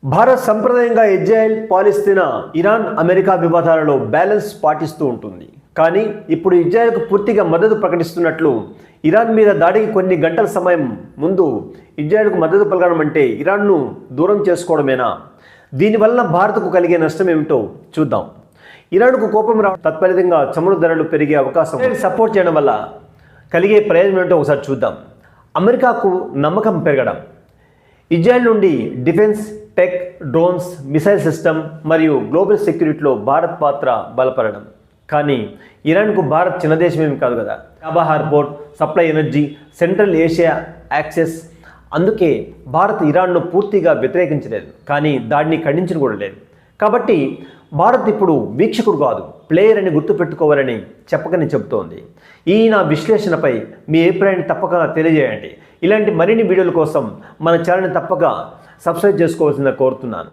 భారత్ సంప్రదాయంగా ఇజ్రాయెల్, పాలస్తీనా, Iran, America వివాదాలలో balance పాటిస్తూ ఉంటుంది. కానీ ఇప్పుడు ఇజ్రాయెల్కు పూర్తిగా మద్దతు ప్రకటిస్తున్నట్లు ఇరాన్ మీద దాడికి కొన్ని గంటల సమయం ముందు ఇజ్రాయెల్కు మద్దతు పలకడం అంటే ఇరాన్ను దూరం చేసుకోవడమేనా? దీనివల్ల భారత్కు కలిగే నష్టం ఏమిటో చూద్దాం. ఇరాన్కు కోపం రావడం, తత్ఫలితంగా చమురు ధరలు పెరిగే అవకాశం, సపోర్ట్ చేయడం వల్ల కలిగే ప్రయోజనం ఏంటో ఒకసారి చూద్దాం. అమెరికాకు నమ్మకం పెరగడం, ఇజ్రాయెల్ నుండి defence, tech, drones, missile system మరియు గ్లోబల్ సెక్యూరిటీలో భారత్ పాత్ర బలపడడం. కానీ ఇరాన్కు భారత్ చిన్న దేశమేమి కాదు కదా. Chabahar port, supply energy, central Asia access. అందుకే భారత్ ఇరాన్ను పూర్తిగా వ్యతిరేకించలేదు, కానీ దాడిని ఖండించడం కూడా లేదు. కాబట్టి భారత్ ఇప్పుడు వీక్షకుడు కాదు, ప్లేయర్ అని గుర్తుపెట్టుకోవాలని చెప్పకని చెబుతోంది. ఈ నా విశ్లేషణపై మీ అభిప్రాయాన్ని తప్పక తెలియజేయండి. ఇలాంటి మరిన్ని వీడియోల కోసం మన ఛానల్ని తప్పక సబ్స్క్రైబ్ చేసుకోవాల్సిందిగా కోరుతున్నాను.